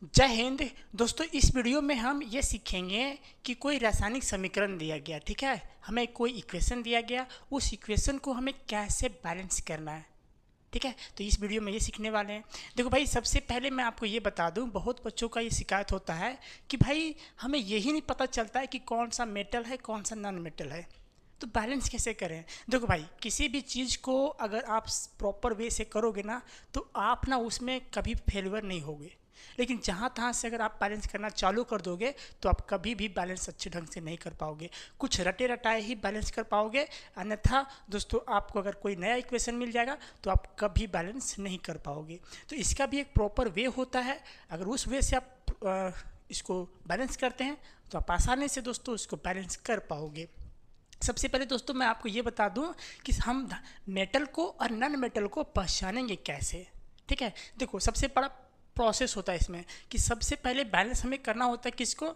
जय हिंद दोस्तों। इस वीडियो में हम ये सीखेंगे कि कोई रासायनिक समीकरण दिया गया, ठीक है, हमें कोई इक्वेशन दिया गया, उस इक्वेशन को हमें कैसे बैलेंस करना है, ठीक है। तो इस वीडियो में ये सीखने वाले हैं। देखो भाई, सबसे पहले मैं आपको ये बता दूं, बहुत बच्चों का ये शिकायत होता है कि भाई हमें यही नहीं पता चलता है कि कौन सा मेटल है कौन सा नॉन मेटल है, तो बैलेंस कैसे करें। देखो भाई, किसी भी चीज़ को अगर आप प्रॉपर वे से करोगे ना, तो आप ना उसमें कभी फेलियर नहीं होगे। लेकिन जहाँ तहाँ से अगर आप बैलेंस करना चालू कर दोगे तो आप कभी भी बैलेंस अच्छे ढंग से नहीं कर पाओगे, कुछ रटे रटाए ही बैलेंस कर पाओगे। अन्यथा दोस्तों, आपको अगर कोई नया इक्वेशन मिल जाएगा तो आप कभी बैलेंस नहीं कर पाओगे। तो इसका भी एक प्रॉपर वे होता है। अगर उस वे से आप इसको बैलेंस करते हैं तो आप आसानी से दोस्तों इसको बैलेंस कर पाओगे। सबसे पहले दोस्तों मैं आपको ये बता दूं कि हम मेटल को और नॉन मेटल को पहचानेंगे कैसे, ठीक है। देखो, सबसे बड़ा प्रोसेस होता है इसमें कि सबसे पहले बैलेंस हमें करना होता है किसको,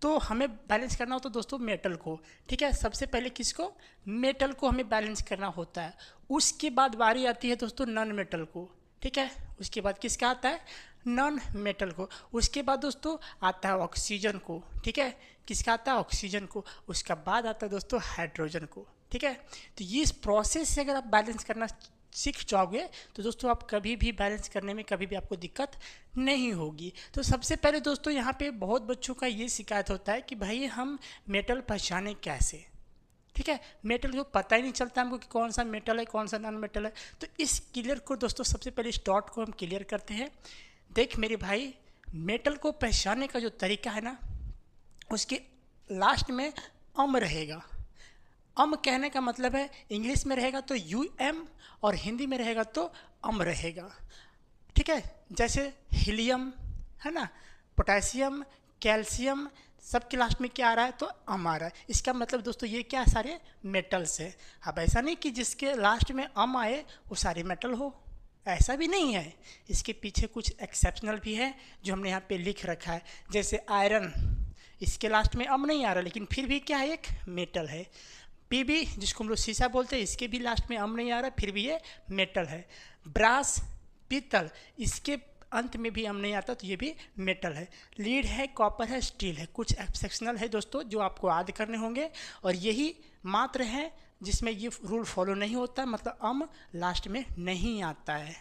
तो हमें बैलेंस करना होता है दोस्तों मेटल को, ठीक है। सबसे पहले किसको, मेटल को हमें बैलेंस करना होता है। उसके बाद बारी आती है दोस्तों नॉन मेटल को, ठीक है। उसके बाद किसका आता है, नॉन मेटल को। उसके बाद दोस्तों आता है ऑक्सीजन को, ठीक है। किसका आता है, ऑक्सीजन को। उसका बाद आता है दोस्तों हाइड्रोजन को, ठीक है। तो ये इस प्रोसेस से अगर आप बैलेंस करना सीख जाओगे तो दोस्तों आप कभी भी बैलेंस करने में कभी भी आपको दिक्कत नहीं होगी। तो सबसे पहले दोस्तों यहाँ पे बहुत बच्चों का ये शिकायत होता है कि भाई हम मेटल पहचाने कैसे, ठीक है। मेटल को पता ही नहीं चलता हमको कि कौन सा मेटल है कौन सा नॉन मेटल है। तो इस क्लियर को दोस्तों सबसे पहले इस डॉट को हम क्लियर करते हैं। देख मेरे भाई, मेटल को पहचानने का जो तरीका है ना, उसके लास्ट में अम रहेगा। अम कहने का मतलब है, इंग्लिश में रहेगा तो यू एम और हिंदी में रहेगा तो अम रहेगा, ठीक है। जैसे हीलियम है ना, पोटेशियम, कैल्शियम, सबके लास्ट में क्या आ रहा है, तो अम आ रहा है। इसका मतलब दोस्तों ये क्या सारे मेटल्स है। अब ऐसा नहीं कि जिसके लास्ट में अम आए वो सारे मेटल हो, ऐसा भी नहीं है। इसके पीछे कुछ एक्सेप्शनल भी है जो हमने यहाँ पे लिख रखा है। जैसे आयरन, इसके लास्ट में अम नहीं आ रहा लेकिन फिर भी क्या है, एक मेटल है। पीबी, जिसको हम लोग शीशा बोलते हैं, इसके भी लास्ट में अम नहीं आ रहा फिर भी ये मेटल है। ब्रास, पीतल, इसके अंत में भी अम नहीं आता तो ये भी मेटल है। लीड है, कॉपर है, स्टील है। कुछ एक्सेप्शनल है दोस्तों जो आपको याद करने होंगे, और यही मात्र है जिसमें ये रूल फॉलो नहीं होता, मतलब अम लास्ट में नहीं आता है।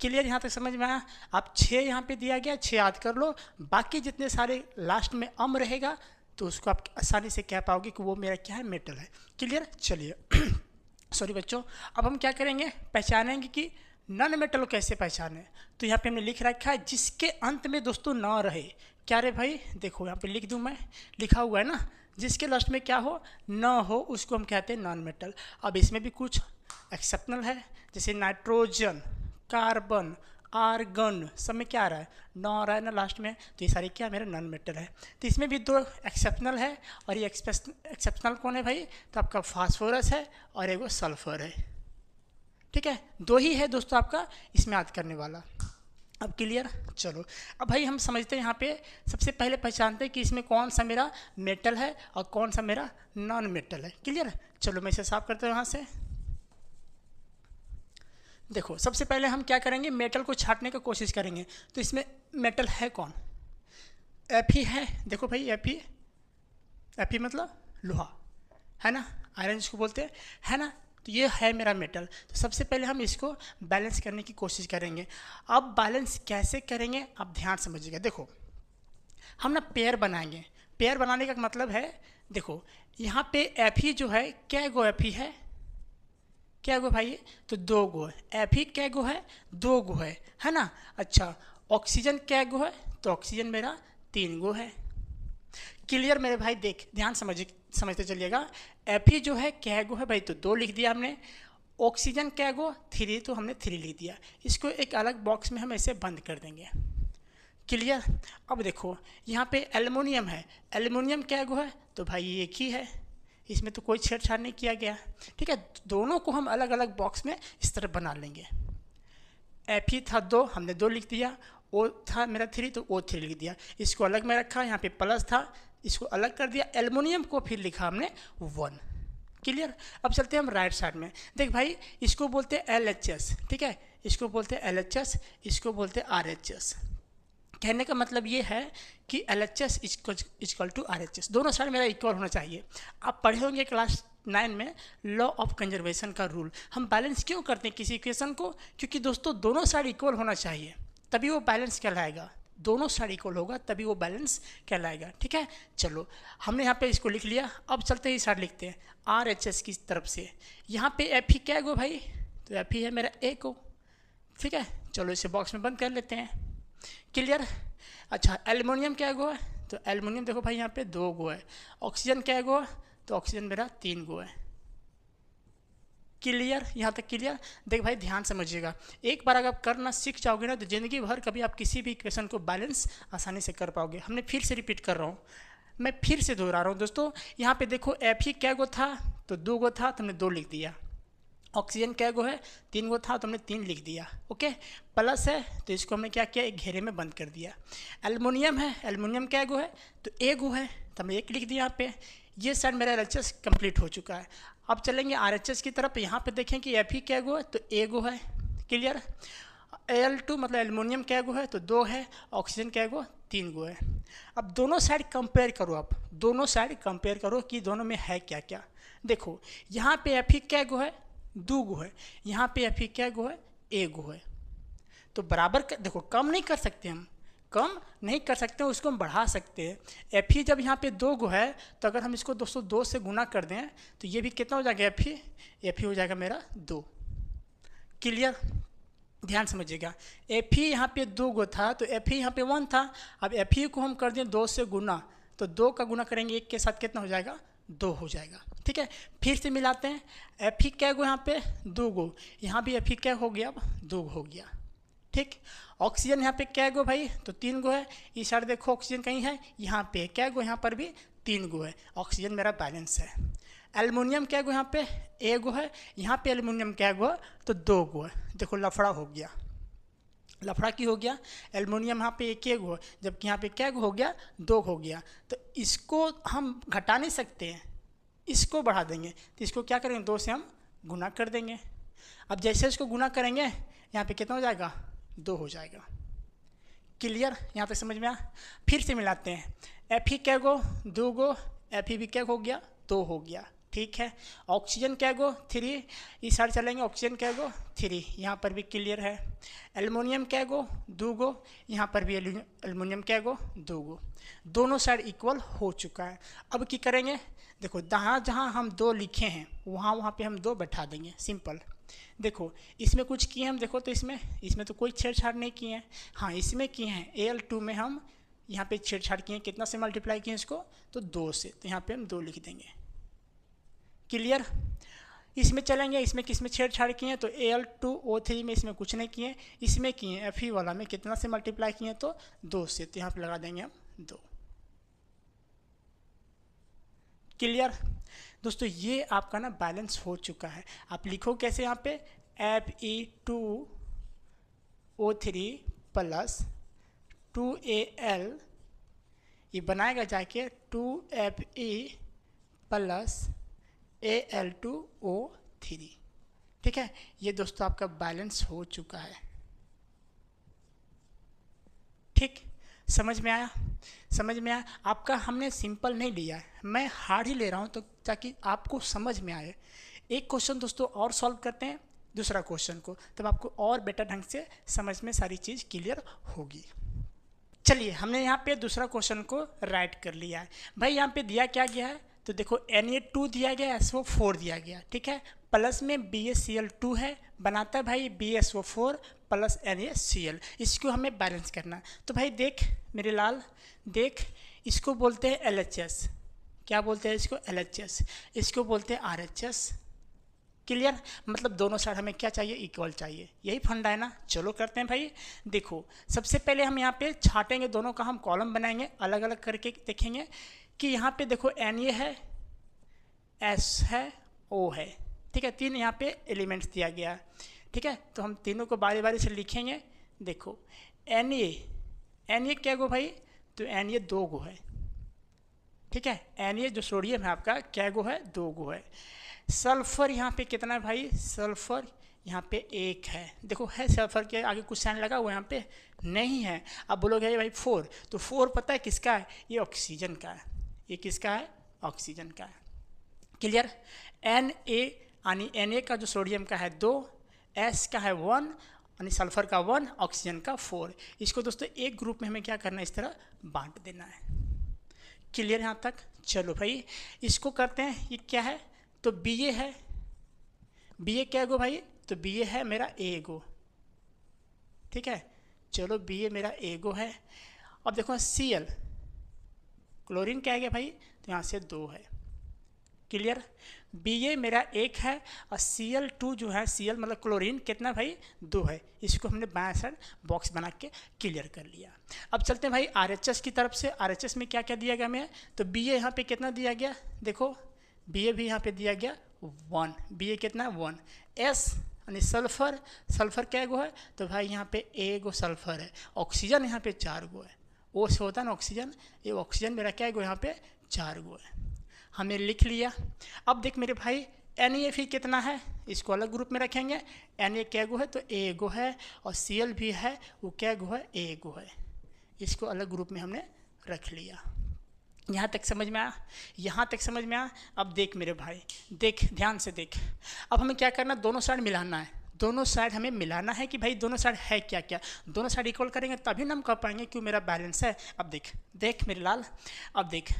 क्लियर, यहाँ तक समझ में आया। आप 6 यहाँ पे दिया गया, 6 याद कर लो। बाकी जितने सारे लास्ट में अम रहेगा तो उसको आप आसानी से कह पाओगे कि वो मेरा क्या है, मेटल है। क्लियर, चलिए सॉरी बच्चों, अब हम क्या करेंगे, पहचानेंगे कि नॉन मेटल को कैसे पहचाने। तो यहाँ पे हमने लिख रखा है जिसके अंत में दोस्तों ना रहे। क्या रे भाई, देखो यहाँ पे लिख दूँ मैं, लिखा हुआ है ना, जिसके लास्ट में क्या हो, ना हो, उसको हम कहते हैं नॉन मेटल। अब इसमें भी कुछ एक्सेप्शनल है, जैसे नाइट्रोजन, कार्बन, आर्गन, सब में क्या आ रहा है, नौ आ रहा है ना लास्ट में, तो ये सारे क्या मेरे नॉन मेटल है। तो इसमें भी 2 एक्सेप्शनल है, और ये एक्सेप्शनल कौन है भाई, तो आपका फास्फोरस है और एक वो सल्फर है, ठीक है। 2 ही है दोस्तों आपका इसमें याद करने वाला। अब क्लियर, चलो अब भाई हम समझते हैं। यहाँ पे सबसे पहले पहचानते हैं कि इसमें कौन सा मेरा मेटल है और कौन सा मेरा नॉन मेटल है। क्लियर, चलो मैं इसे साफ करता हूँ यहाँ से। देखो, सबसे पहले हम क्या करेंगे, मेटल को छांटने की कोशिश करेंगे। तो इसमें मेटल है कौन, Fe है। देखो भाई, Fe मतलब लोहा है ना, आयरन जिसको बोलते हैं, है ना। तो ये है मेरा मेटल। तो सबसे पहले हम इसको बैलेंस करने की कोशिश करेंगे। अब बैलेंस कैसे करेंगे आप ध्यान समझिएगा। देखो, हम ना पेयर बनाएंगे। पेयर बनाने का मतलब है, देखो यहाँ पे Fe जो है, क्या गो Fe है, क्या गो भाई, तो 2 गो है। Fe क्या गो है, 2 गो है ना। अच्छा, ऑक्सीजन क्या गो है, तो ऑक्सीजन मेरा 3 गो है। क्लियर मेरे भाई, देख ध्यान समझते चलिएगा। Fe जो है क्या गो है भाई, तो 2 लिख दिया हमने। ऑक्सीजन क्या गो, 3, तो हमने 3 लिख दिया। इसको एक अलग बॉक्स में हम ऐसे बंद कर देंगे। क्लियर, अब देखो यहाँ पे एल्युमिनियम है। एल्युमिनियम क्या गो है, तो भाई एक ही है, इसमें तो कोई छेड़छाड़ नहीं किया गया, ठीक है। दोनों को हम अलग अलग बॉक्स में इस तरह बना लेंगे। Fe था 2, हमने 2 लिख दिया। O था मेरा 3, तो O3 लिख दिया। इसको अलग में रखा, यहाँ पे प्लस था, इसको अलग कर दिया। एल्युमिनियम को फिर लिखा हमने 1। क्लियर, अब चलते हैं हम राइट साइड में। देख भाई, इसको बोलते हैं LHS, ठीक है, इसको बोलते हैं LHS, इसको बोलते हैं RHS। कहने का मतलब ये है कि LHS इक्वल टू RHS, दोनों साइड मेरा इक्वल होना चाहिए। आप पढ़े होंगे क्लास 9 में लॉ ऑफ कंजर्वेशन का रूल। हम बैलेंस क्यों करते हैं किसी इक्वेशन को? क्योंकि दोस्तों दोनों साइड इक्वल होना चाहिए, तभी वो बैलेंस कहलाएगा। दोनों साइड इक्वल होगा तभी वो बैलेंस कहलाएगा। ठीक है, चलो हमने यहाँ पे इसको लिख लिया। अब चलते ही साइड लिखते हैं RHS की तरफ से। यहाँ पे एफ ही क्या गो भाई? तो एफ ही है मेरा ए को। ठीक है, चलो इसे बॉक्स में बंद कर लेते हैं। क्लियर? अच्छा, एल्युमिनियम क्या गो है? तो एल्युमिनियम देखो भाई यहाँ पे 2 गो है। ऑक्सीजन क्या गो है? तो ऑक्सीजन मेरा 3 गो है। क्लियर? यहाँ तक क्लियर? देख भाई ध्यान समझिएगा, एक बार अगर आप करना सीख जाओगे ना तो ज़िंदगी भर कभी आप किसी भी इक्वेशन को बैलेंस आसानी से कर पाओगे। हमने फिर से रिपीट कर रहा हूँ, मैं फिर से दोहरा रहा हूँ दोस्तों। यहाँ पे देखो एफ ही क्या गो था? तो 2 गो था तो हमने 2 लिख दिया। ऑक्सीजन क्या गो है? 3 गो था तो हमने 3 लिख दिया। ओके, प्लस है तो इसको हमने क्या किया? एक घेरे में बंद कर दिया। एल्युमिनियम है, एल्युमिनियम क्या गो है? तो ए गो है तो हमने 1 लिख दिया यहाँ पे। ये साइड मेरा LHS कंप्लीट हो चुका है। अब चलेंगे RHS की तरफ। यहाँ पे देखें कि एफ ही क्या गो है? तो ए गो है। क्लियर? Al2 मतलब एल्युमिनियम क्या गो है? तो 2 है। ऑक्सीजन क्या गो? 3 गो है। अब दोनों साइड कंपेयर करो, आप दोनों साइड कंपेयर करो कि दोनों में है क्या क्या। देखो यहाँ पे एफ ही क्या गो है? 2 गो है। यहाँ पे एफ ही क्या गो है? ए गो है। तो बराबर देखो कम नहीं कर सकते, हम कम नहीं कर सकते, उसको हम बढ़ा सकते हैं। एफ ही जब यहाँ पे 2 गो है तो अगर हम इसको दोस्तों 2 से गुना कर दें तो ये भी कितना हो जाएगा? एफ ही हो जाएगा मेरा 2। क्लियर? ध्यान समझिएगा, एफ ही यहाँ पे 2 गो था तो एफ ही यहाँ पे 1 था। अब एफ ही को हम कर दें 2 से गुना, तो 2 का गुना करेंगे 1 के साथ, कितना हो जाएगा? 2 हो जाएगा। ठीक है, फिर से मिलाते हैं। एफ ही क्या गो? यहाँ पे 2 गो, यहाँ भी एफ ही क्या हो गया? अब 2 हो गया। ठीक, ऑक्सीजन यहाँ पे क्या गो भाई? तो 3 गो है। इस साइड देखो ऑक्सीजन कहीं है? यहाँ पे क्या गो? यहाँ पर भी 3 गो है। ऑक्सीजन मेरा बैलेंस है। एल्युमिनियम क्या गो? यहाँ पे ए गो है। यहाँ पे एल्युमिनियम क्या गो? तो 2 गो है। देखो लफड़ा हो गया। लफड़ा की हो गया? एल्युमिनियम यहाँ पे 1 गो, जबकि यहाँ पे क्या गो हो गया? 2 हो गया। तो इसको हम घटा नहीं सकते हैं, इसको बढ़ा देंगे। तो इसको क्या करेंगे? 2 से हम गुना कर देंगे। अब जैसे इसको गुना करेंगे यहाँ पे कितना हो जाएगा? 2 हो जाएगा। क्लियर? यहाँ पे समझ में आया? फिर से मिलाते हैं। एफ ही क्या गो? 2 गो। एफ ही भी क्या हो गया? 2 हो गया। ठीक है, ऑक्सीजन क्या गो? 3। इस साइड चलेंगे, ऑक्सीजन क्या गो? 3। यहाँ पर भी क्लियर है। एल्युमिनियम क्या गो? 2 गो। यहाँ पर भी एल्युमिनियम क्या गो? 2 गो। दोनों साइड इक्वल हो चुका है। अब क्या करेंगे? देखो जहाँ जहाँ हम 2 लिखे हैं वहाँ पे हम 2 बैठा देंगे। सिंपल। देखो इसमें कुछ किए हम, देखो तो इसमें तो कोई छेड़छाड़ नहीं किए हैं। हाँ इसमें किए हैं, Al2 में हम यहाँ पे छेड़छाड़ किए हैं। कितना से मल्टीप्लाई किए इसको? तो 2 से, तो यहाँ पे हम 2 लिख देंगे। क्लियर? इसमें चलेंगे, इसमें किसमें छेड़छाड़ किए हैं? तो Al2O3 में इसमें कुछ नहीं किए, इसमें किए हैं। Fe वाला में कितना से मल्टीप्लाई किए हैं? तो 2 से, तो यहाँ पे लगा देंगे हम 2। क्लियर? दोस्तों ये आपका ना बैलेंस हो चुका है। आप लिखो कैसे यहाँ पे? Fe2O3 प्लस 2Al, ये बनाएगा जाके 2Fe प्लस Al2O3। ठीक है, ये दोस्तों आपका बैलेंस हो चुका है। ठीक, समझ में आया? समझ में आया? आपका हमने सिंपल नहीं लिया है, मैं हार्ड ही ले रहा हूँ तो ताकि आपको समझ में आए। एक क्वेश्चन दोस्तों और सॉल्व करते हैं, दूसरा क्वेश्चन को, तब आपको और बेटर ढंग से समझ में सारी चीज़ क्लियर होगी। चलिए हमने यहाँ पे दूसरा क्वेश्चन को राइट कर लिया है। भाई यहाँ पे दिया क्या गया है? तो देखो Na2 दिया गया, SO4 दिया गया। ठीक है, प्लस में BaCl2 है, बनाता है भाई BaSO4 प्लस NaCl। इसको हमें बैलेंस करना है। तो भाई देख मेरे लाल, देख इसको बोलते हैं LHS। क्या बोलते हैं इसको? LHS। इसको बोलते हैं RHS। क्लियर? मतलब दोनों साइड हमें क्या चाहिए? इक्वल चाहिए। यही फंडा है ना। चलो करते हैं भाई। देखो सबसे पहले हम यहाँ पे छाटेंगे, दोनों का हम कॉलम बनाएंगे, अलग अलग करके देखेंगे कि यहाँ पे देखो Na है, S है, O है। ठीक है, 3 यहाँ पे एलिमेंट्स दिया गया है। ठीक है, तो हम तीनों को बारी बारी से लिखेंगे। देखो Na क्या गो भाई? तो Na 2 गो है। ठीक है, Na जो सोडियम है आपका क्या गो है? 2 गो है। सल्फर यहाँ पे कितना है भाई? सल्फर यहाँ पे 1 है, देखो है सल्फर के आगे कुछ साइन लगा हुआ यहाँ पे नहीं है। अब बोलोगे भाई 4, तो 4 पता है किसका है, ये ऑक्सीजन का है, ये किसका है, ऑक्सीजन का है। क्लियर। Na यानी Na का जो सोडियम का है 2, S का है 1 यानी सल्फर का 1, ऑक्सीजन का 4। इसको दोस्तों एक ग्रुप में हमें क्या करना है, इस तरह बांट देना है। क्लियर यहाँ तक। चलो भाई इसको करते हैं, ये क्या है, तो Ba है, Ba क्या गो भाई, तो Ba है मेरा A गो, ठीक है। चलो Ba मेरा A गो है। अब देखो Cl, क्लोरीन क्या है भाई, तो यहाँ से 2 है। क्लियर। Ba मेरा 1 है और Cl2 जो है, Cl मतलब क्लोरीन कितना भाई, 2 है। इसको हमने बाएं साइड बॉक्स बना के क्लियर कर लिया। अब चलते हैं भाई RHS की तरफ से। RHS में क्या क्या दिया गया हमें, तो Ba यहाँ पे कितना दिया गया, देखो Ba भी यहाँ पे दिया गया 1, Ba कितना 1। S यानी सल्फर, सल्फर क्या गो है, तो भाई यहाँ पे A गो सल्फर है। ऑक्सीजन यहाँ पे 4 गो है, O से होता है ना ऑक्सीजन, ये ऑक्सीजन मेरा क्या गो यहाँ पे 4 गो है, हमने लिख लिया। अब देख मेरे भाई Na फिर कितना है, इसको अलग ग्रुप में रखेंगे। Na क्या गो है, तो A गो है, और Cl भी है, वो क्या गो है, A गो है। इसको अलग ग्रुप में हमने रख लिया। यहाँ तक समझ में आया, यहाँ तक समझ में आया। अब देख मेरे भाई, देख ध्यान से देख, अब हमें क्या करना, दोनों साइड मिलाना है, दोनों साइड हमें मिलाना है कि भाई दोनों साइड है क्या क्या, दोनों साइड इक्वल करेंगे तभी ना हम कह पाएंगे क्यों मेरा बैलेंस है। अब देख देख मेरे लाल, अब देख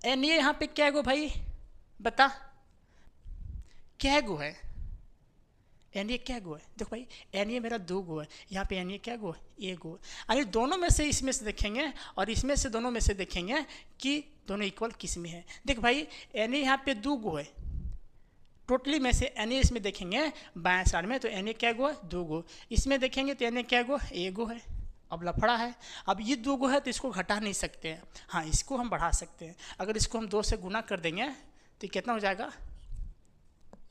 Na यहाँ पे क्या गो भाई, बता क्या गो है, Na क्या गो है, देखो भाई Na मेरा 2 गो है, यहाँ पे Na क्या गो है, 1 गो। अरे दोनों में से इसमें से देखेंगे और इसमें से दोनों में से देखेंगे कि दोनों इक्वल किस में है। देख भाई Na यहाँ पे 2 गो है, टोटली में से Na इसमें देखेंगे बाएं साइड में, तो Na क्या गो है, 2 गो। इसमें देखेंगे तो Na क्या गो, 1 गो है। अब लफड़ा है, अब ये 2 गो है तो इसको घटा नहीं सकते हैं, हाँ इसको हम बढ़ा सकते हैं। अगर इसको हम 2 से गुना कर देंगे तो कितना हो जाएगा,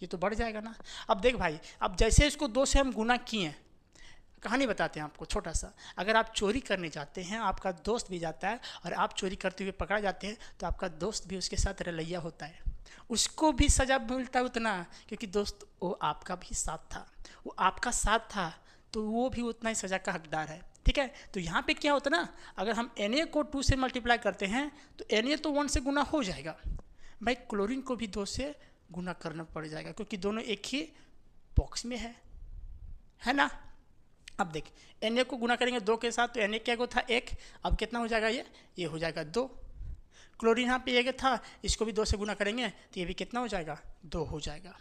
ये तो बढ़ जाएगा ना। अब देख भाई, अब जैसे इसको 2 से हम गुना किए, कहानी बताते हैं आपको छोटा सा। अगर आप चोरी करने जाते हैं, आपका दोस्त भी जाता है और आप चोरी करते हुए पकड़ा जाते हैं, तो आपका दोस्त भी उसके साथ रलैया होता है, उसको भी सजा मिलता है उतना, क्योंकि दोस्त वो आपका भी साथ था, वो आपका साथ था, तो वो भी उतना ही सजा का हकदार है, ठीक है। तो यहाँ पे क्या होता है ना, अगर हम Na को 2 से मल्टीप्लाई करते हैं तो Na तो 1 से गुना हो जाएगा भाई, क्लोरीन को भी 2 से गुना करना पड़ जाएगा, क्योंकि दोनों एक ही बॉक्स में है ना। अब देख Na को गुना करेंगे 2 के साथ, तो Na क्या को था 1, अब कितना हो जाएगा, ये हो जाएगा 2। क्लोरीन यहाँ पे 1 था, इसको भी 2 से गुना करेंगे तो ये भी कितना हो जाएगा, 2 हो जाएगा।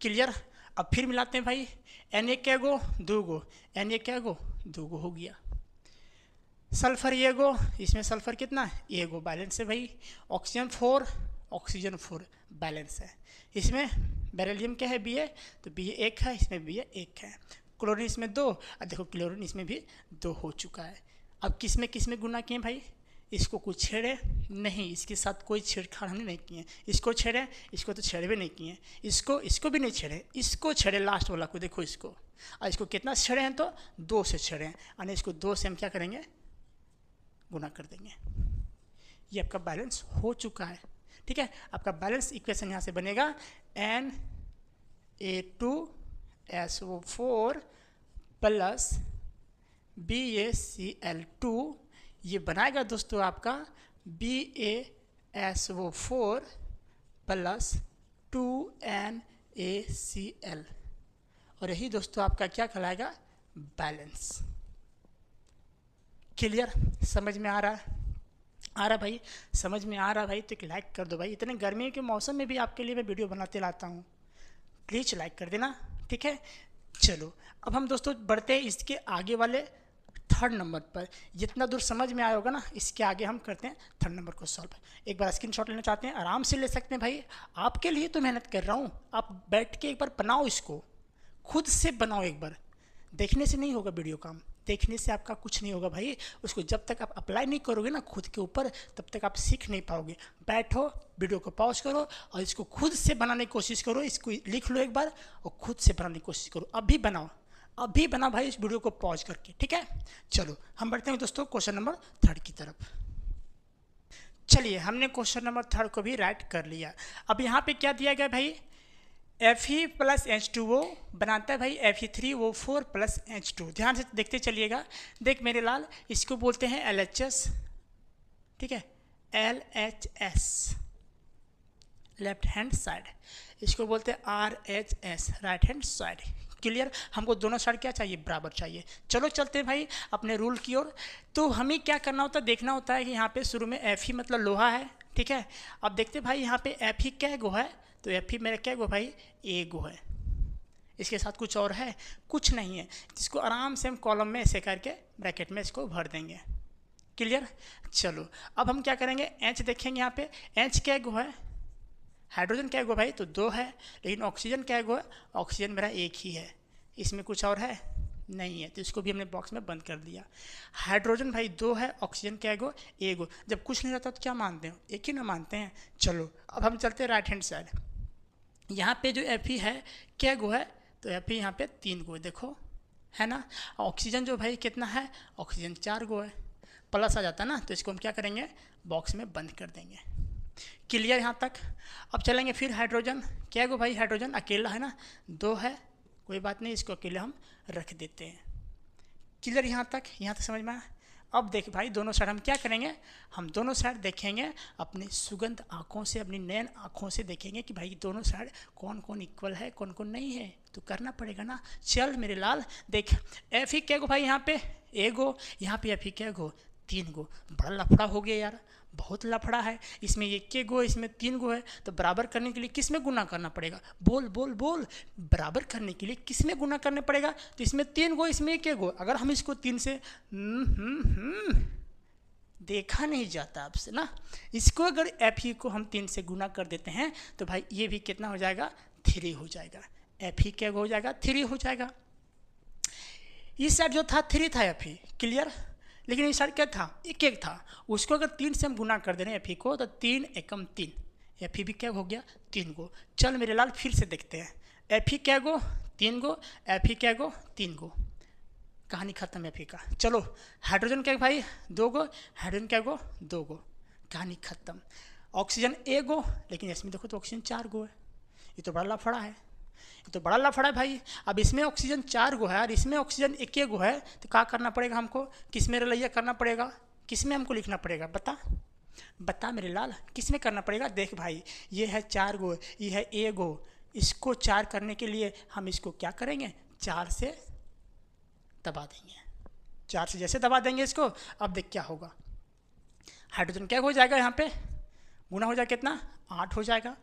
क्लियर। अब फिर मिलाते हैं भाई, Na क्या गो, 2 गो, Na क्या गो, 2 गो हो गया। सल्फर 1 गो, इसमें सल्फर कितना, 1 गो, बैलेंस है भाई। ऑक्सीजन 4, ऑक्सीजन 4 बैलेंस है। इसमें बेरिलियम क्या है, Ba, तो Ba 1 है, इसमें Ba 1 है। क्लोरीन इसमें 2, और देखो क्लोरीन इसमें भी 2 हो चुका है। अब किस में गुना किए भाई, इसको कुछ छेड़े नहीं, इसके साथ कोई छेड़छाड़ हमने नहीं किए। इसको छेड़े, इसको तो छेड़े भी नहीं किए, इसको भी नहीं छेड़े, इसको छेड़े लास्ट वाला को, देखो इसको, और इसको कितना छेड़े हैं, तो 2 से छेड़े हैं, यानी इसको 2 से हम क्या करेंगे, गुना कर देंगे। ये आपका बैलेंस हो चुका है, ठीक है। आपका बैलेंस इक्वेशन यहाँ से बनेगा Na2SO4 प्लस BaCl2, ये बनाएगा दोस्तों आपका BaSO4 प्लस 2NaCl, और यही दोस्तों आपका क्या कहलाएगा, बैलेंस। क्लियर, समझ में आ रहा है, भाई समझ में आ रहा भाई, तो एक लाइक कर दो भाई। इतने गर्मी के मौसम में भी आपके लिए मैं वीडियो बनाते लाता हूँ, प्लीज़ लाइक कर देना, ठीक है। चलो अब हम दोस्तों बढ़ते हैं इसके आगे वाले 3rd नंबर पर। जितना दूर समझ में आया होगा ना, इसके आगे हम करते हैं 3rd नंबर को सॉल्व। एक बार स्क्रीनशॉट लेना चाहते हैं आराम से ले सकते हैं भाई, आपके लिए तो मेहनत कर रहा हूँ, आप बैठ के एक बार बनाओ, इसको खुद से बनाओ एक बार। देखने से नहीं होगा वीडियो काम, देखने से आपका कुछ नहीं होगा भाई, उसको जब तक आप अप्लाई नहीं करोगे ना खुद के ऊपर, तब तक आप सीख नहीं पाओगे। बैठो, वीडियो को पॉज करो और इसको खुद से बनाने की कोशिश करो, इसको लिख लो एक बार और खुद से बनाने की कोशिश करो। अभी बनाओ भाई इस वीडियो को पॉज करके, ठीक है। चलो हम बढ़ते हैं दोस्तों क्वेश्चन नंबर 3 की तरफ। चलिए हमने क्वेश्चन नंबर 3 को भी राइट कर लिया। अब यहाँ पे क्या दिया गया भाई, Fe प्लस H2O बनाता है भाई Fe3O4 प्लस H2। ध्यान से देखते चलिएगा। देख मेरे लाल, इसको बोलते हैं LHS, ठीक है, LHS लेफ्ट हैंड साइड, इसको बोलते हैं RHS right hand side. Clear? हमको दोनों साइड क्या चाहिए? बराबर चाहिए। चलो चलते हैं भाई अपने रूल की ओर। तो हमें क्या करना होता है, देखना होता है कि यहाँ पे शुरू में Fe मतलब लोहा है, ठीक है। अब देखते भाई यहाँ पे Fe क्या गो है, तो Fe मेरा क्या गो भाई? A गो है। इसके साथ कुछ और है? कुछ नहीं है। इसको आराम से हम कॉलम में ऐसे करके ब्रैकेट में इसको भर देंगे। क्लियर? चलो अब हम क्या करेंगे, H देखेंगे। यहाँ पे H क्या गो है? हाइड्रोजन क्या गो भाई? तो 2 है। लेकिन ऑक्सीजन क्या गो है? ऑक्सीजन मेरा 1 ही है। इसमें कुछ और है? नहीं है, तो इसको भी हमने बॉक्स में बंद कर दिया। हाइड्रोजन भाई 2 है, ऑक्सीजन क्या गो? 1 गो। जब कुछ नहीं रहता तो क्या मानते हो? एक ही ना मानते हैं। चलो अब हम चलते हैं राइट हैंड साइड। यहाँ पे जो Fe है क्या गो है? तो Fe यहाँ पे 3 गो है, देखो है ना। ऑक्सीजन जो भाई कितना है? ऑक्सीजन 4 गो है। प्लस आ जाता ना, तो इसको हम क्या करेंगे? बॉक्स में बंद कर देंगे। क्लियर यहाँ तक? अब चलेंगे फिर हाइड्रोजन। क्या गो भाई? हाइड्रोजन अकेला है ना, 2 है, कोई बात नहीं, इसको अकेले हम रख देते हैं। क्लियर यहाँ तक? यहाँ तक समझ में आया? अब देख भाई दोनों साइड हम क्या करेंगे, हम दोनों साइड देखेंगे अपनी सुगंध आँखों से, अपनी नैन आँखों से देखेंगे कि भाई दोनों साइड कौन कौन इक्वल है, कौन कौन नहीं है। तो करना पड़ेगा ना। चल मेरे लाल देख, Fe क्या गो भाई? यहाँ पे 1 गो, यहाँ पे Fe क्या गो? 3 गो। बड़ा लफड़ा हो गया यार, बहुत लफड़ा है। इसमें 1 गो, इसमें 3 गो है, तो बराबर करने के लिए किस में गुना करना पड़ेगा? बोल बोल बोल। बराबर करने के लिए किस में गुना करने पड़ेगा? तो इसमें 3 गो, इसमें 1 गो। अगर हम इसको 3 से देखा नहीं जाता आपसे ना, इसको अगर Fe को हम 3 से गुना कर देते हैं तो भाई ये भी कितना हो जाएगा? 3 हो जाएगा। Fe क्या हो जाएगा? 3 हो जाएगा। इस साइड जो था 3 था Fe, क्लियर। लेकिन इस साइड क्या था? 1 था। उसको अगर 3 से हम गुना कर दे रहे हैं Fe को, तो 3 एकम 3, Fe भी क्या हो गया? 3 गो। चल मेरे लाल फिर से देखते हैं। Fe क्या गो? 3 गो। Fe क्या गो? 3 गो। कहानी खत्म Fe का। चलो हाइड्रोजन क्या भाई? 2 गो। हाइड्रोजन क्या गो? 2 गो। कहानी खत्म। ऑक्सीजन 1 गो, लेकिन इसमें देखो तो ऑक्सीजन 4 गो है। ये तो बड़ा लफड़ा है, ये तो बड़ा लफड़ा है भाई। अब इसमें ऑक्सीजन 4 गो है और इसमें ऑक्सीजन 1 गो है, तो क्या करना पड़ेगा हमको? किस में रलैया करना पड़ेगा? किस में हमको लिखना पड़ेगा? बता बता मेरे लाल, किस में करना पड़ेगा? देख भाई, ये है 4 गो, ये है 1 गो। इसको 4 करने के लिए हम इसको क्या करेंगे? 4 से दबा देंगे। 4 से जैसे दबा देंगे इसको, अब देख क्या होगा। हाइड्रोजन क्या हो जाएगा? यहाँ पे गुना हो जाएगा, कितना? 8 हो जाएगा।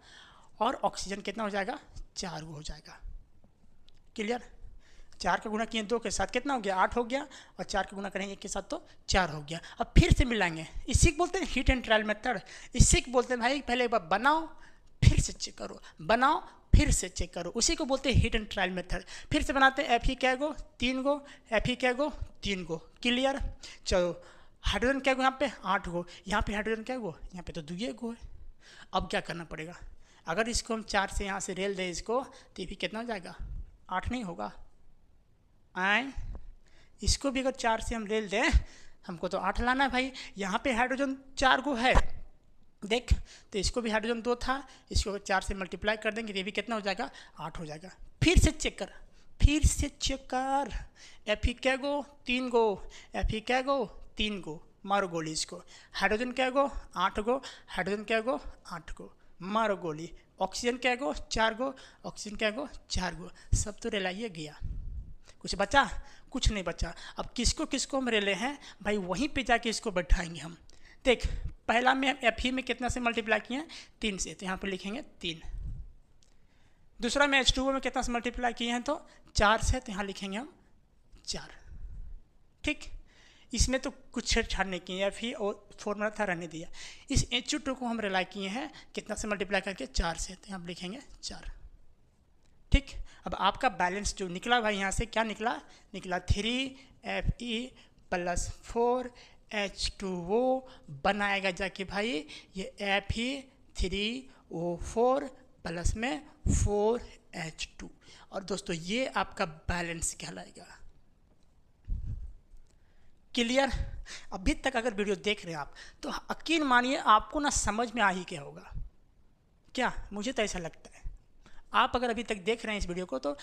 और ऑक्सीजन कितना हो जाएगा? 4 हो जाएगा। क्लियर? 4 का गुना किए 2 के साथ कितना हो गया? 8 हो गया। और 4 का गुना करेंगे 1 के साथ तो 4 हो गया। अब फिर से मिलाएंगे। इसी को बोलते हैं हिट एंड ट्रायल मेथड। इसी को बोलते हैं भाई, पहले एक बार बनाओ फिर से चेक करो, बनाओ फिर से चेक करो। उसी को बोलते हैं हिट एंड ट्रायल मेथड। फिर से बनाते हैं। Fe क्या गो? 3 गो। Fe क्या गो? 3 गो। क्लियर? चलो हाइड्रोजन क्या गो? यहाँ पे 8 गो। यहाँ पे हाइड्रोजन क्या गो? यहाँ पे तो 2 गो है। अब क्या करना पड़ेगा? अगर इसको हम 4 से यहाँ से रेल दें इसको, तो ये भी कितना हो जाएगा? 8 नहीं होगा? आए, इसको भी अगर 4 से हम रेल दें, हमको तो 8 लाना है भाई। यहाँ पे हाइड्रोजन 4 गो है, देख, तो इसको भी हाइड्रोजन 2 था, इसको 4 से मल्टीप्लाई कर देंगे तो ये भी कितना हो जाएगा? 8 हो जाएगा। फिर से चेक कर, फिर से चेक कर। Fe क्या गो? 3 गो। Fe क्या गो? 3 गो। मारो गोली इसको। हाइड्रोजन क्या गो? 8 गो। हाइड्रोजन क्या गो? 8 गो। मारो गोली। ऑक्सीजन क्या गो? 4 गो। ऑक्सीजन क्या गो? 4 गो। सब तो रेलाइए गया, कुछ बचा? कुछ नहीं बचा। अब किसको किसको हम रेले हैं भाई? वहीं पे जाके इसको बैठाएंगे हम। देख, पहला में Fe में कितना से मल्टीप्लाई किए हैं? 3 से, तो यहाँ पे लिखेंगे 3। दूसरा में H2O में कितना से मल्टीप्लाई किए हैं? तो 4 से, तो यहाँ लिखेंगे हम 4। ठीक, इसमें तो कुछ छेड़छाड़ नहीं किए, Fe और फॉर्मूला था रहने दिया। इस H2O को हम रिलाई किए हैं कितना से मल्टीप्लाई करके? 4 से, तो यहाँ लिखेंगे 4। ठीक, अब आपका बैलेंस जो निकला भाई यहाँ से क्या निकला? निकला 3Fe प्लस 4H2O बनाएगा जाके भाई ये Fe3O4 प्लस में 4H2। और दोस्तों ये आपका बैलेंस कहलाएगा। क्लियर? अभी तक अगर वीडियो देख रहे हैं आप, तो यकीन मानिए आपको ना समझ में आ ही क्या होगा। क्या? मुझे तो ऐसा लगता है आप अगर अभी तक देख रहे हैं इस वीडियो को तो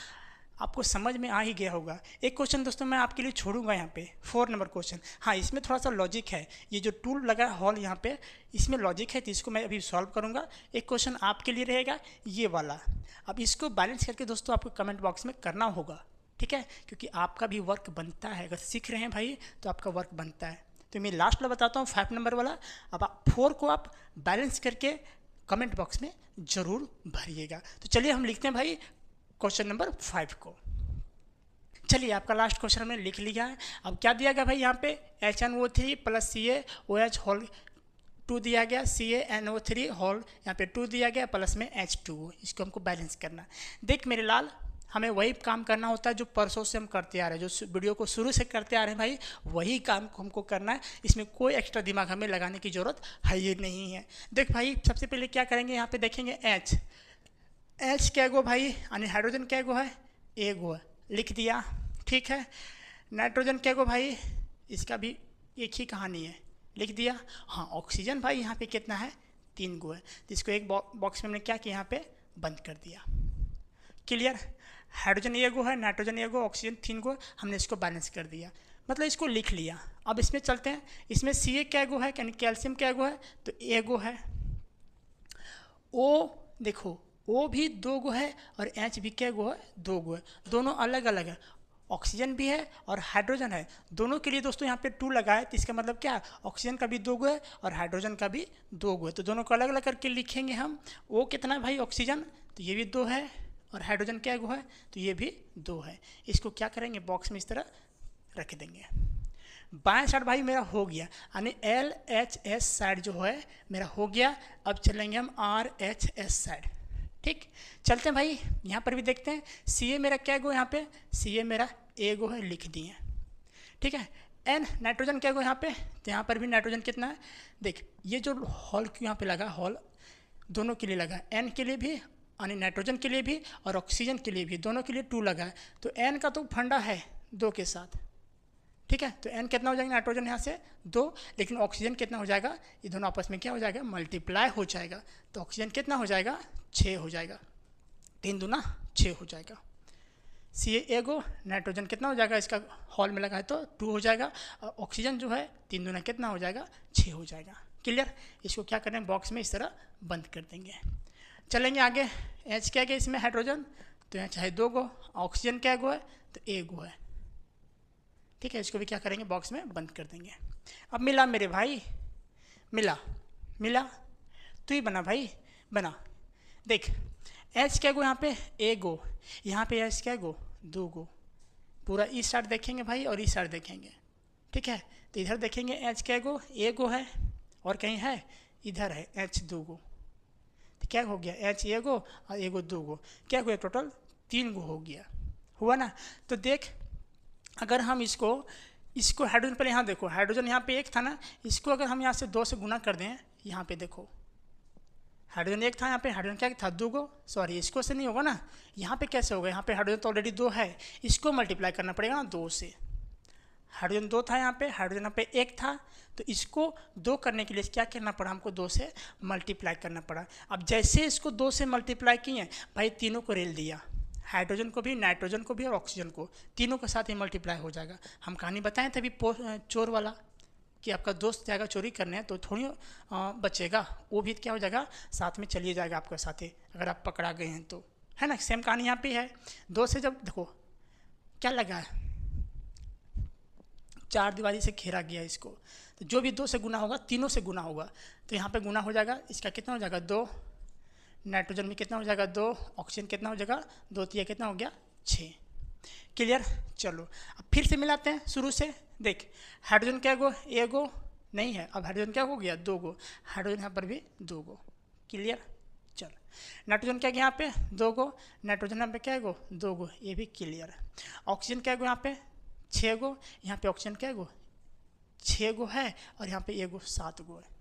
आपको समझ में आ ही गया होगा। एक क्वेश्चन दोस्तों मैं आपके लिए छोड़ूंगा यहाँ पे, 4 नंबर क्वेश्चन। हाँ, इसमें थोड़ा सा लॉजिक है, ये जो टूल लगा हॉल यहाँ पे इसमें लॉजिक है, तो इसको मैं अभी सॉल्व करूँगा। एक क्वेश्चन आपके लिए रहेगा ये वाला। अब इसको बैलेंस करके दोस्तों आपको कमेंट बॉक्स में करना होगा, ठीक है, क्योंकि आपका भी वर्क बनता है। अगर सीख रहे हैं भाई तो आपका वर्क बनता है। तो मैं लास्ट वाला बताता हूँ 5 नंबर वाला। अब 4 को आप बैलेंस करके कमेंट बॉक्स में ज़रूर भरिएगा। तो चलिए हम लिखते हैं भाई क्वेश्चन नंबर 5 को। चलिए आपका लास्ट क्वेश्चन हमने लिख लिया है। अब क्या दिया गया भाई यहाँ पे HNO3 प्लस CaOH होल 2 दिया गया, CaNO3 होल यहाँ पे 2 दिया गया प्लस में H2O। इसको हमको बैलेंस करना है। देख मेरे लाल, हमें वही काम करना होता है जो परसों से हम करते आ रहे हैं, जो वीडियो को शुरू से करते आ रहे हैं भाई, वही काम को हमको करना है। इसमें कोई एक्स्ट्रा दिमाग हमें लगाने की ज़रूरत है ये नहीं है। देख भाई सबसे पहले क्या करेंगे, यहाँ पे देखेंगे H क्या गो भाई, यानी हाइड्रोजन क्या गो है, एगो है, लिख दिया, ठीक है। नाइट्रोजन क्या गो भाई, इसका भी एक ही कहानी है, लिख दिया। हाँ, ऑक्सीजन भाई यहाँ पे कितना है, 3 गो है, तो इसको एक बॉक्स में हमने क्या किया, यहाँ पे बंद कर दिया। क्लियर, हाइड्रोजन एगो है, नाइट्रोजन एगो, ऑक्सीजन 3 गो, हमने इसको बैलेंस कर दिया, मतलब इसको लिख लिया। अब इसमें चलते हैं, इसमें Ca क्या गो है, यानी कैल्शियम क्या गो है, तो एगो है। O देखो, O भी 2 गो है और H भी क्या गो है, 2 गो है, दोनों अलग अलग है। ऑक्सीजन भी है और हाइड्रोजन है, दोनों के लिए दोस्तों यहाँ पे 2 लगा है, तो इसका मतलब क्या, ऑक्सीजन का भी 2 गो है और हाइड्रोजन का भी 2 गो है, तो दोनों को अलग अलग करके लिखेंगे हम। O कितना है भाई, ऑक्सीजन, तो ये भी 2 है, और हाइड्रोजन क्या गो है, तो ये भी 2 है। इसको क्या करेंगे, बॉक्स में इस तरह रख देंगे। बाएं साइड भाई मेरा हो गया, यानी LHS साइड जो है मेरा हो गया। अब चलेंगे हम RHS साइड, ठीक। चलते हैं भाई, यहाँ पर भी देखते हैं। Ca मेरा क्या गो, यहाँ पे Ca मेरा एगो है, लिख दिए, ठीक है। N नाइट्रोजन क्या गो यहाँ पे, तो यहाँ पर भी नाइट्रोजन कितना है, देख ये जो हॉल क्यों यहाँ पे लगा, हॉल दोनों के लिए लगा, N के लिए भी यानी नाइट्रोजन के लिए भी और ऑक्सीजन के लिए भी, दोनों के लिए 2 लगा है, तो N का तो फंडा है 2 के साथ, ठीक है। तो N कितना हो जाएगा, नाइट्रोजन यहाँ से 2, लेकिन ऑक्सीजन कितना हो जाएगा, ये दोनों आपस में क्या हो जाएगा, मल्टीप्लाई हो जाएगा, तो ऑक्सीजन कितना हो जाएगा, 6 हो जाएगा, 3 दूना 6 हो जाएगा। Ca एगो, नाइट्रोजन कितना हो जाएगा, इसका हॉल में लगा है तो 2 हो जाएगा, और ऑक्सीजन जो है 3 दूना कितना हो जाएगा, 6 हो जाएगा। क्लियर, इसको क्या करें, बॉक्स में इस तरह बंद कर देंगे। चलेंगे आगे, H क्या गया इसमें, हाइड्रोजन, तो यहाँ चाहे 2 गो, ऑक्सीजन क्या गो है, तो एगो है, ठीक है। इसको भी क्या करेंगे, बॉक्स में बंद कर देंगे। अब मिला मेरे भाई, मिला मिला, तो ही बना भाई, बना। देख H क्या गो यहाँ पे, एगो, यहाँ पे H क्या गो, 2 गो, पूरा इस साइड देखेंगे भाई और इस साइड देखेंगे, ठीक है। तो इधर देखेंगे H क्या गो, एगो है, और कहीं है, इधर है H 2 गो, तो क्या हो गया, H एगो और एगो 2 गो, क्या हुआ, टोटल 3 गो हो गया, हुआ ना। तो देख अगर हम इसको हाइड्रोजन, पहले यहाँ देखो, हाइड्रोजन यहाँ पे 1 था ना, इसको अगर हम यहाँ से 2 से गुना कर दें, यहाँ पे देखो हाइड्रोजन 1 था, यहाँ पे हाइड्रोजन क्या था, 2 गो, सॉरी इसको से नहीं होगा ना, यहाँ पे कैसे होगा, यहाँ पे हाइड्रोजन तो ऑलरेडी 2 है, इसको मल्टीप्लाई करना पड़ेगा ना 2 से। हाइड्रोजन 2 था यहाँ पे, हाइड्रोजन यहाँ पे 1 था, तो इसको 2 करने के लिए क्या करना पड़ा, हमको 2 से मल्टीप्लाई करना पड़ा। अब जैसे इसको 2 से मल्टीप्लाई किए भाई, तीनों को रेल दिया, हाइड्रोजन को भी, नाइट्रोजन को भी और ऑक्सीजन को, तीनों के साथ ही मल्टीप्लाई हो जाएगा। हम कहानी बताएं थे अभी चोर वाला, कि आपका दोस्त जाएगा चोरी करने तो थोड़ी बचेगा, वो भी क्या हो जाएगा, साथ में चलिए जाएगा आपके साथ ही, अगर आप पकड़ा गए हैं तो, है ना। सेम कहानी यहाँ पे है, 2 से जब देखो क्या लगा है, 4 दीवारी से घेरा गया इसको, तो जो भी 2 से गुना होगा, तीनों से गुना होगा, तो यहाँ पे गुना हो जाएगा, इसका कितना हो जाएगा, 2, नाइट्रोजन में कितना हो जाएगा, 2, ऑक्सीजन कितना हो जाएगा, 2 3 कितना हो गया, 6। क्लियर, चलो अब फिर से मिलाते हैं शुरू से। देख हाइड्रोजन क्या गो, एगो नहीं है, अब हाइड्रोजन क्या हो गया, 2 गो, हाइड्रोजन यहाँ पर भी 2 गो। क्लियर, चल नाइट्रोजन क्या गया यहाँ पे, 2 गो, नाइट्रोजन यहाँ पे क्या गो, 2 गो, ये भी क्लियर है। ऑक्सीजन क्या गो यहाँ पे, 6 गो, यहाँ पे ऑक्सीजन क्या गो, 6 गो है, और यहाँ पे एगो 7 गो है,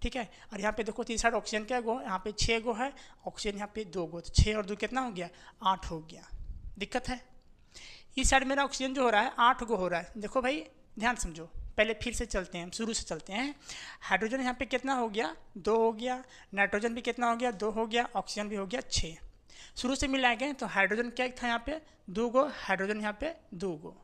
ठीक है। और यहाँ पे देखो तीसरा ऑक्सीजन क्या गो, यहाँ पे 6 गो है, ऑक्सीजन यहाँ पे 2 गो, तो 6 और 2 कितना हो गया, 8 हो गया। दिक्कत है, इस साइड मेरा ऑक्सीजन जो हो रहा है 8 गो हो रहा है। देखो भाई ध्यान समझो, पहले फिर से चलते हैं, हम शुरू से चलते हैं। हाइड्रोजन यहाँ पे कितना हो गया, 2 हो गया। नाइट्रोजन भी कितना हो गया, 2 हो गया। ऑक्सीजन भी हो गया 6। शुरू से मिलाएंगे तो हाइड्रोजन क्या था यहाँ पे, 2 गो। हाइड्रोजन यहाँ पे 2 गो।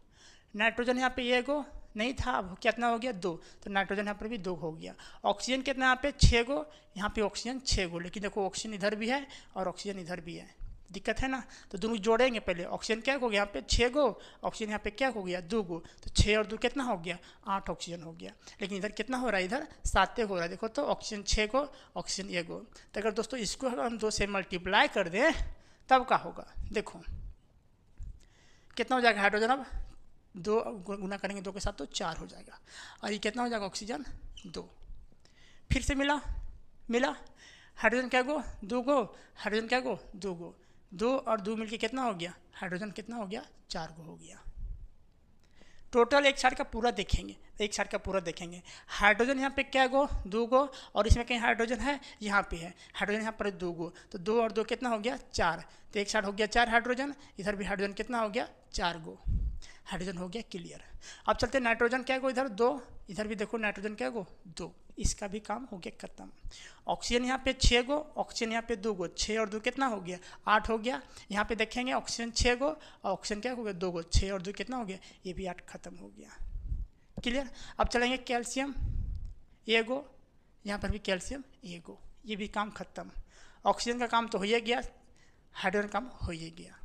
नाइट्रोजन यहाँ पे 1 गो नहीं था, अब कितना हो गया, 2। तो नाइट्रोजन यहाँ पर भी 2 हो गया। ऑक्सीजन कितना यहाँ पे, 6 गो। यहाँ पे ऑक्सीजन 6 गो, लेकिन देखो ऑक्सीजन इधर भी है और ऑक्सीजन इधर भी है, दिक्कत है ना। तो दोनों जोड़ेंगे पहले। ऑक्सीजन क्या हो गया यहाँ पे, 6 गो। ऑक्सीजन यहाँ पे क्या हो गया, 2 गो। तो 6 और 2 कितना हो गया, 8 ऑक्सीजन हो गया। लेकिन इधर कितना हो रहा है, इधर 7 हो रहा है। देखो तो ऑक्सीजन 6 गो, ऑक्सीजन 1 गो। तो अगर दोस्तों इसको अगर हम 2 से मल्टीप्लाई कर दें तब क्या होगा, देखो कितना हो जाएगा हाइड्रोजन, अब 2 गुना करेंगे 2 के साथ तो 4 हो जाएगा। और ये कितना हो जाएगा, ऑक्सीजन 2। फिर से मिला हाइड्रोजन क्या गो, 2 गो। हाइड्रोजन क्या गो, 2 गो। 2 और 2 मिलके कितना हो गया, हाइड्रोजन कितना हो गया, 4 गो हो गया। टोटल एक साइड का पूरा देखेंगे, हाइड्रोजन यहाँ पे क्या गो, 2 गो। और इसमें कहीं हाइड्रोजन है, यहाँ पे है हाइड्रोजन, यहाँ पर 2 गो। तो 2 और 2 कितना हो गया, 4। तो एक साइड हो गया 4 हाइड्रोजन, इधर भी हाइड्रोजन कितना हो गया, 4 गो। हाइड्रोजन हो गया क्लियर। अब चलते हैं नाइट्रोजन क्या गो, इधर 2, इधर भी देखो नाइट्रोजन क्या गो, 2। इसका भी काम हो गया खत्म। ऑक्सीजन यहाँ पे 6 गो, ऑक्सीजन यहाँ पे 2 गो। 6 और 2 कितना हो गया, 8 हो गया। यहाँ पे देखेंगे ऑक्सीजन 6 गो और ऑक्सीजन क्या हो गया, 2 गो। 6 और 2 कितना हो गया, ये भी 8 खत्म हो गया, क्लियर। अब चलेंगे कैल्शियम 1 गो, यहाँ पर भी कैल्शियम 1 गो, ये भी काम खत्म। ऑक्सीजन का काम तो हो ही गया, हाइड्रोजन काम हो ही गया,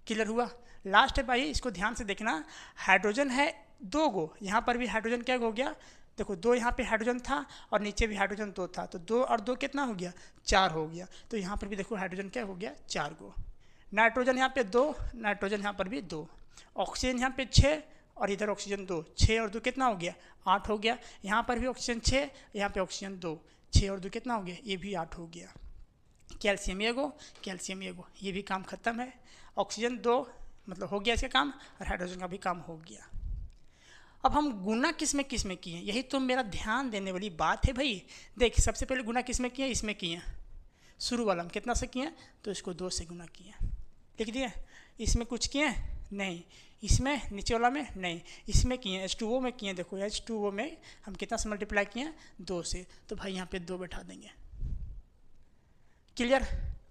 क्लियर हुआ। लास्ट है भाई, इसको ध्यान से देखना। हाइड्रोजन है 2 गो, यहाँ पर भी हाइड्रोजन क्या हो गया, देखो 2 यहाँ पे हाइड्रोजन था और नीचे भी हाइड्रोजन 2 था। तो 2 और 2 कितना हो गया, 4 हो गया। तो यहाँ पर भी देखो हाइड्रोजन क्या हो गया, 4 गो। नाइट्रोजन यहाँ पे 2, नाइट्रोजन यहाँ पर भी 2। ऑक्सीजन यहाँ पे 6 और इधर ऑक्सीजन 2। 6 और 2 कितना हो गया, 8 हो गया। यहाँ पर भी ऑक्सीजन 6, यहाँ पे ऑक्सीजन 2। 6 और 2 कितना हो गया, ये भी 8 हो गया। कैल्शियम 1 गो, कैल्शियम 1 गो, ये भी काम खत्म है। ऑक्सीजन 2 मतलब हो गया इसका काम, और हाइड्रोजन का भी काम हो गया। अब हम गुना किस में किए, यही तो मेरा ध्यान देने वाली बात है भाई। देख सबसे पहले गुना किस में किए, इसमें किए। शुरू वाला हम कितना से किए, तो इसको 2 से गुना किए, लिख दिए। इसमें कुछ किए नहीं, इसमें नीचे वाला में नहीं, इसमें किए H2O में किए। देखो H2O में हम कितना से मल्टीप्लाई किए, 2 से। तो भाई यहाँ पे 2 बैठा देंगे, क्लियर।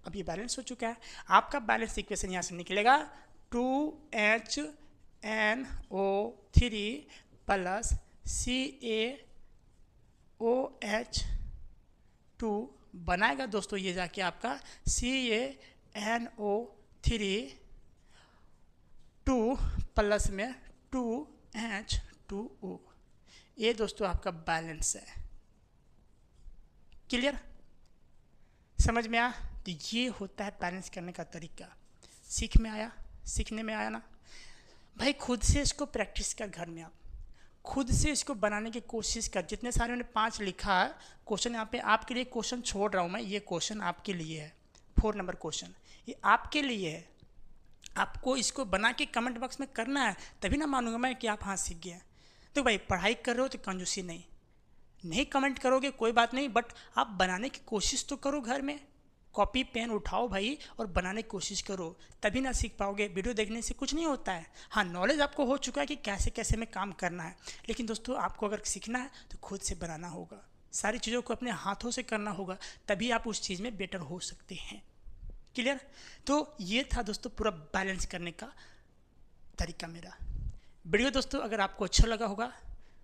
अब ये बैलेंस हो चुका है। आपका बैलेंस इक्वेशन यहाँ से निकलेगा 2HNO3 प्लस CaOH2 बनाएगा दोस्तों ये जाके आपका CaNO3 2 प्लस में 2H2O। ये दोस्तों आपका बैलेंस है, क्लियर, समझ में आया। तो ये होता है बैलेंस करने का तरीका। सीखने में आया ना भाई। खुद से इसको प्रैक्टिस कर, घर में आप खुद से इसको बनाने की कोशिश कर। जितने सारे मैंने 5 लिखा है क्वेश्चन, यहाँ पे आपके लिए क्वेश्चन छोड़ रहा हूँ मैं। ये क्वेश्चन आपके लिए है, 4 नंबर क्वेश्चन ये आपके लिए है। आपको इसको बना के कमेंट बॉक्स में करना है, तभी ना मानूंगा मैं कि आप हाँ सीख गए। तो भाई पढ़ाई कर रहे हो तो कंजूसी नहीं कमेंट करोगे कोई बात नहीं, बट आप बनाने की कोशिश तो करो। घर में कॉपी पेन उठाओ भाई और बनाने की कोशिश करो, तभी ना सीख पाओगे। वीडियो देखने से कुछ नहीं होता है। हाँ नॉलेज आपको हो चुका है कि कैसे कैसे में काम करना है, लेकिन दोस्तों आपको अगर सीखना है तो खुद से बनाना होगा, सारी चीज़ों को अपने हाथों से करना होगा, तभी आप उस चीज़ में बेटर हो सकते हैं, क्लियर। तो ये था दोस्तों पूरा बैलेंस करने का तरीका मेरा। वीडियो दोस्तों अगर आपको अच्छा लगा होगा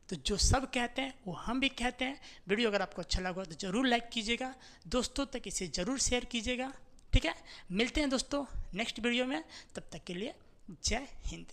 तो जो सब कहते हैं वो हम भी कहते हैं। वीडियो अगर आपको अच्छा लगा तो ज़रूर लाइक कीजिएगा, दोस्तों तक इसे ज़रूर शेयर कीजिएगा, ठीक है। मिलते हैं दोस्तों नेक्स्ट वीडियो में, तब तक के लिए जय हिंद।